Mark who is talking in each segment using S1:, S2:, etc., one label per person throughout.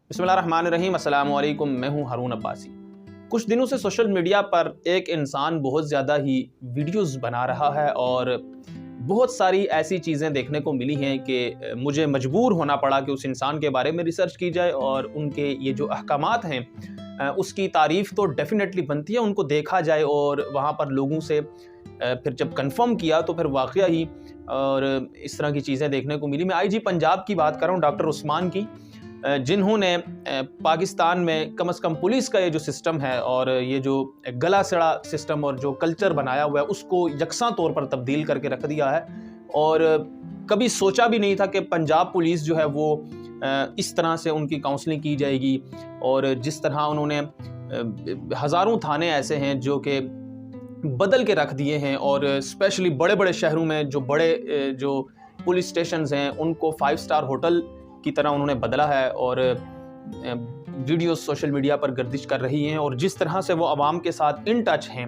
S1: बिस्मिल्लाहिर्रहमानिर्रहीम, अस्सलाम वालेकुम। मैं हूं हारून अब्बासी। कुछ दिनों से सोशल मीडिया पर एक इंसान बहुत ज़्यादा ही वीडियोस बना रहा है और बहुत सारी ऐसी चीज़ें देखने को मिली हैं कि मुझे मजबूर होना पड़ा कि उस इंसान के बारे में रिसर्च की जाए और उनके ये जो अहकामात हैं उसकी तारीफ़ तो डेफिनेटली बनती है, उनको देखा जाए। और वहाँ पर लोगों से फिर जब कंफर्म किया तो फिर वाक़या ही और इस तरह की चीज़ें देखने को मिली। मैं आईजी पंजाब की बात कर रहा हूँ, डॉक्टर उस्मान की, जिन्होंने पाकिस्तान में कम से कम पुलिस का ये जो सिस्टम है और ये जो गला सड़ा सिस्टम और जो कल्चर बनाया हुआ है उसको यकसा तौर पर तब्दील करके रख दिया है। और कभी सोचा भी नहीं था कि पंजाब पुलिस जो है वो इस तरह से उनकी काउंसलिंग की जाएगी। और जिस तरह उन्होंने हज़ारों थाने ऐसे हैं जो कि बदल के रख दिए हैं और स्पेशली बड़े बड़े शहरों में जो बड़े जो पुलिस स्टेशंस हैं उनको 5 स्टार होटल की तरह उन्होंने बदला है। और वीडियो सोशल मीडिया पर गर्दिश कर रही हैं और जिस तरह से वो आवाम के साथ इन टच हैं।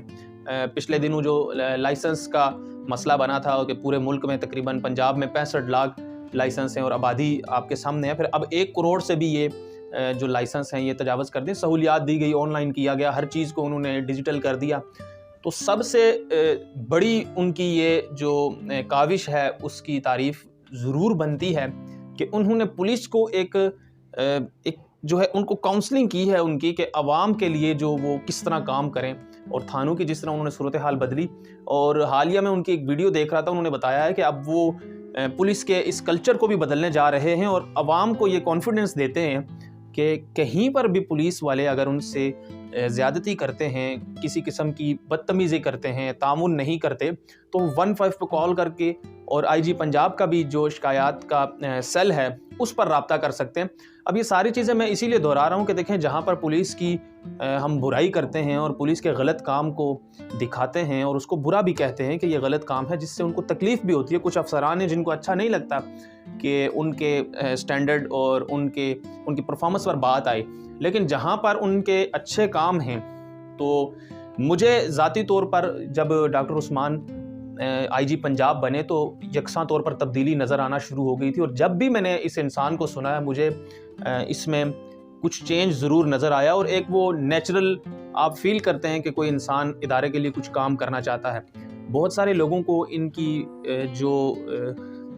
S1: पिछले दिनों जो लाइसेंस का मसला बना था कि पूरे मुल्क में तकरीबन पंजाब में 65 लाख लाइसेंस हैं और आबादी आपके सामने है, फिर अब 1 करोड़ से भी ये जो लाइसेंस हैं ये तजावज़ कर दें। सहूलियात दी गई, ऑनलाइन किया गया, हर चीज़ को उन्होंने डिजिटल कर दिया। तो सबसे बड़ी उनकी ये जो काविश है उसकी तारीफ़ ज़रूर बनती है कि उन्होंने पुलिस को एक जो है उनको काउंसलिंग की है उनकी कि आवाम के लिए जो वो किस तरह काम करें और थानों की जिस तरह उन्होंने सूरत हाल बदली। और हालिया में उनकी एक वीडियो देख रहा था, उन्होंने बताया है कि अब वो पुलिस के इस कल्चर को भी बदलने जा रहे हैं और आवाम को ये कॉन्फिडेंस देते हैं कि कहीं पर भी पुलिस वाले अगर उनसे ज़्यादती करते हैं, किसी किस्म की बदतमीज़ी करते हैं, तामुन नहीं करते, तो 15 पे कॉल करके और आईजी पंजाब का भी जो शिकायत का सेल है उस पर राब्ता कर सकते हैं। अब ये सारी चीज़ें मैं इसीलिए दोहरा रहा हूँ कि देखें, जहाँ पर पुलिस की हम बुराई करते हैं और पुलिस के गलत काम को दिखाते हैं और उसको बुरा भी कहते हैं कि ये गलत काम है, जिससे उनको तकलीफ़ भी होती है। कुछ अफसरान हैं जिनको अच्छा नहीं लगता कि उनके स्टैंडर्ड और उनकी परफॉर्मेंस पर बात आए, लेकिन जहाँ पर उनके अच्छे काम हैं तो मुझे ज़ाती तौर पर जब डॉक्टर उस्मान आईजी पंजाब बने तो यकसा तौर पर तब्दीली नज़र आना शुरू हो गई थी। और जब भी मैंने इस इंसान को सुना है मुझे इसमें कुछ चेंज ज़रूर नज़र आया और एक वो नेचुरल आप फील करते हैं कि कोई इंसान इदारे के लिए कुछ काम करना चाहता है। बहुत सारे लोगों को इनकी जो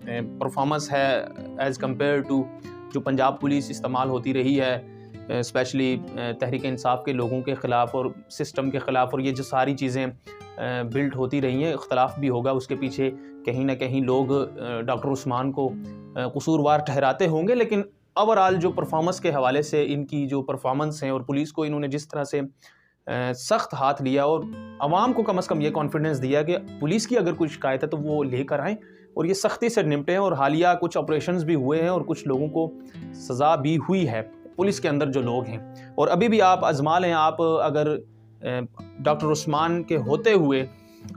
S1: परफॉर्मेंस है एज़ कम्पेयर टू जो पंजाब पुलिस इस्तेमाल होती रही है, स्पेशली तहरीक इंसाफ के लोगों के ख़िलाफ़ और सिस्टम के ख़िलाफ़, और ये जो सारी चीज़ें बिल्ड होती रही हैं, इख्तलाफ भी होगा उसके पीछे कहीं ना कहीं लोग डॉक्टर उस्मान को कसूरवार ठहराते होंगे, लेकिन ओवरऑल जो परफॉर्मेंस के हवाले से इनकी जो परफॉर्मेंस है और पुलिस को इन्होंने जिस तरह से सख्त हाथ लिया और आवाम को कम से कम ये कॉन्फिडेंस दिया कि पुलिस की अगर कोई शिकायत है तो वो लेकर आएँ और ये सख्ती से निपटें। और हालिया कुछ ऑपरेशंस भी हुए हैं और कुछ लोगों को सज़ा भी हुई है पुलिस के अंदर जो लोग हैं। और अभी भी आप आजमा लें, आप अगर डॉक्टर उस्मान के होते हुए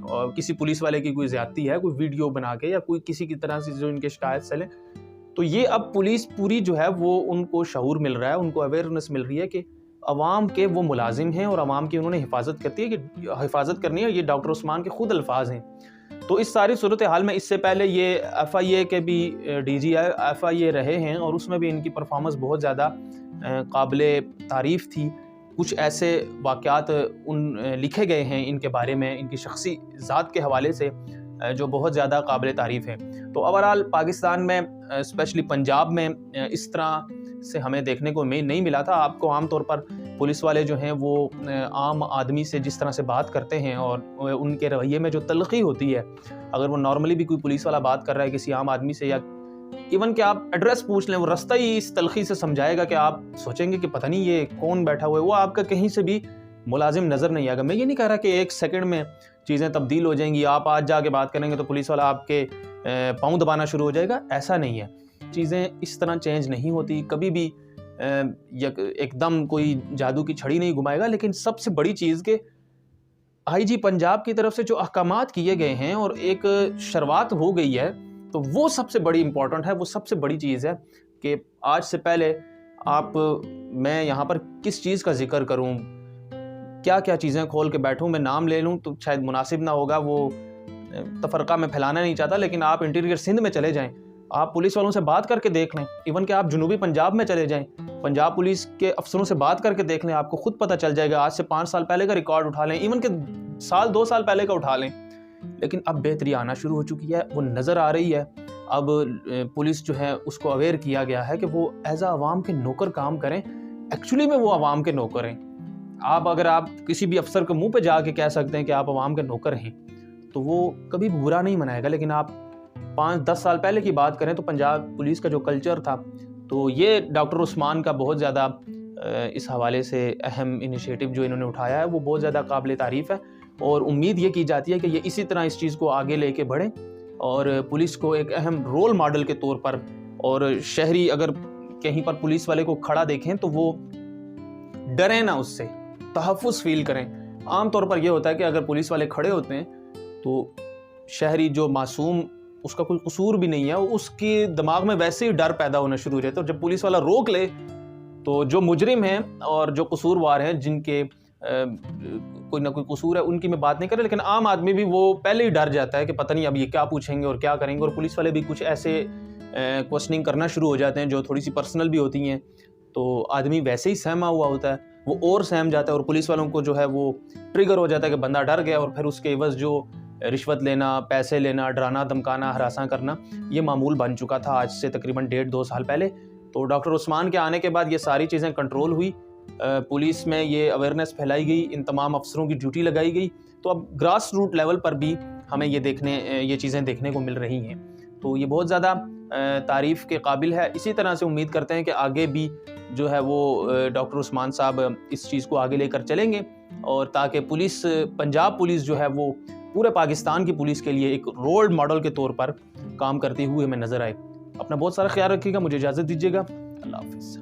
S1: और किसी पुलिस वाले की कोई ज़्यादती है, कोई वीडियो बना के या कोई किसी की तरह से जो इनके शिकायत चले, तो ये अब पुलिस पूरी जो है वो उनको शऊर मिल रहा है, उनको अवेयरनेस मिल रही है कि अवाम के वो मुलाजिम हैं और अवाम की उन्होंने हिफाजत करनी है। ये डॉक्टर उस्मान के खुद अल्फाज हैं। तो इस सारी सूरत हाल में इससे पहले ये FIA के भी DG FIA रहे हैं और उसमें भी इनकी परफॉर्मेंस बहुत ज़्यादा काबिले तारीफ़ थी। कुछ ऐसे वाक़यात लिखे गए हैं इनके बारे में, इनकी शख्सी ज़ात के हवाले से, जो बहुत ज़्यादा काबिल तारीफ़ है। तो ओवरऑल पाकिस्तान में स्पेशली पंजाब में इस तरह से हमें देखने को नहीं मिला था। आपको आम तौर पर पुलिस वाले जो हैं वो आम आदमी से जिस तरह से बात करते हैं और उनके रवैये में जो तलख़ी होती है, अगर वो नॉर्मली भी कोई पुलिस वाला बात कर रहा है किसी आम आदमी से या इवन कि आप एड्रेस पूछ लें, वो रास्ता ही इस तलख़ी से समझाएगा कि आप सोचेंगे कि पता नहीं ये कौन बैठा हुआ है। वो आपका कहीं से भी मुलाजिम नज़र नहीं आएगा। मैं ये नहीं कह रहा कि 1 सेकंड में चीज़ें तब्दील हो जाएंगी, आप आज जाके बात करेंगे तो पुलिस वाला आपके पाँव दबाना शुरू हो जाएगा, ऐसा नहीं है। चीज़ें इस तरह चेंज नहीं होती कभी भी, एकदम कोई जादू की छड़ी नहीं घुमाएगा। लेकिन सबसे बड़ी चीज़ कि आईजी पंजाब की तरफ से जो अहकामात किए गए हैं और एक शुरुआत हो गई है, तो वो सबसे बड़ी इम्पॉर्टेंट है। वो सबसे बड़ी चीज़ है कि आज से पहले मैं यहाँ पर किस चीज़ का जिक्र करूँ, क्या क्या चीज़ें खोल के बैठूँ, मैं नाम ले लूँ तो शायद मुनासिब ना होगा, वो तफरका में फैलाना नहीं चाहता। लेकिन आप इंटीरियर सिंध में चले जाएं آپ پولیس والوں سے بات کر کے دیکھ لیں، ایون کہ آپ جنوبی پنجاب میں چلے جائیں، پنجاب پولیس کے افسروں سے بات کر کے دیکھ لیں، آپ کو خود پتہ چل جائے گا. آج سے 5 سال پہلے کا ریکارڈ اٹھا لیں، ایون کہ 2 سال پہلے کا اٹھا لیں. لیکن اب بہتری آنا شروع ہو چکی ہے، وہ نظر آ رہی ہے. اب پولیس جو ہے اس کو اویئر کیا گیا ہے کہ وہ ایز اے عوام کے نوکر کام کریں. ایکچولی میں وہ عوام کے نوکر ہیں. اگر آپ کسی بھی افسر کے منہ پہ جا کے کہہ سکتے ہیں کہ آپ عوام کے نوکر ہیں تو وہ کبھی برا نہیں منائے گا. لیکن آپ 5-10 سال پہلے کی بات کریں تو پنجاب پولیس کا جو کلچر تھا، تو یہ ڈاکٹر عثمان کا بہت زیادہ اس حوالے سے اہم انیشیٹو جو انہوں نے اٹھایا ہے وہ بہت زیادہ قابل تعریف ہے. اور امید یہ کی جاتی ہے کہ یہ اسی طرح اس چیز کو آگے لے کے بڑھیں اور پولیس کو ایک اہم رول ماڈل کے طور پر، اور شہری اگر کہیں پر پولیس والے کو کھڑا دیکھیں تو وہ ڈریں نہ، اس سے تحفظ فیل کریں. عام طور پر یہ ہوتا ہے کہ اگر پولیس والے کھڑے ہوتے ہیں تو شہری جو معصوم، اس کا کوئی قصور بھی نہیں ہے، اس کے دماغ میں ویسے ہی ڈر پیدا ہونا شروع ہو جاتا ہے. اور جب پولیس والا روک لے تو جو مجرم ہیں اور جو قصوروار ہیں، جن کے کوئی نہ کوئی قصور ہے، ان کی میں بات نہیں کر رہا، لیکن عام آدمی بھی وہ پہلے ہی ڈر جاتا ہے کہ پتہ نہیں اب یہ کیا پوچھیں گے اور کیا کریں گے. اور پولیس والے بھی کچھ ایسے کوسچننگ کرنا شروع ہو جاتے ہیں جو تھوڑی سی پرسنل بھی ہوتی ہیں، تو آدمی ویسے ہی سہما ہوا ہوتا ہے، وہ اور سہم جاتا ہے. اور پولیس والوں کو جو ہے وہ ٹریگر ہو جاتا ہے کہ بندہ ڈر گیا، اور پھر اس کے عوض جو رشوت لینا، پیسے لینا، ڈرانا دھمکانا، ہراساں کرنا، یہ معمول بن چکا تھا آج سے تقریباً 1.5-2 سال پہلے. تو ڈاکٹر عثمان کے آنے کے بعد یہ ساری چیزیں کنٹرول ہوئی، پولیس میں یہ اویئرنیس پھیلائی گئی، ان تمام افسروں کی ڈیوٹی لگائی گئی. تو اب گراس روٹ لیول پر بھی ہمیں یہ چیزیں دیکھنے کو مل رہی ہیں. تو یہ بہت زیادہ تعریف کے قابل ہے. اسی طرح سے امید کرتے ہیں کہ آگے بھی جو ہے وہ ڈاکٹر عثمان صاحب اس چیز کو آگے لے کر چلیں گے، اور تاکہ پنجاب پولیس جو ہے وہ پورے پاکستان کی پولیس کے لیے ایک رول ماڈل کے طور پر کام کرتی ہوئی ہمیں نظر آئے. اپنا بہت سارا خیال رکھیے گا. مجھے اجازت دیجیے گا. اللہ حافظ.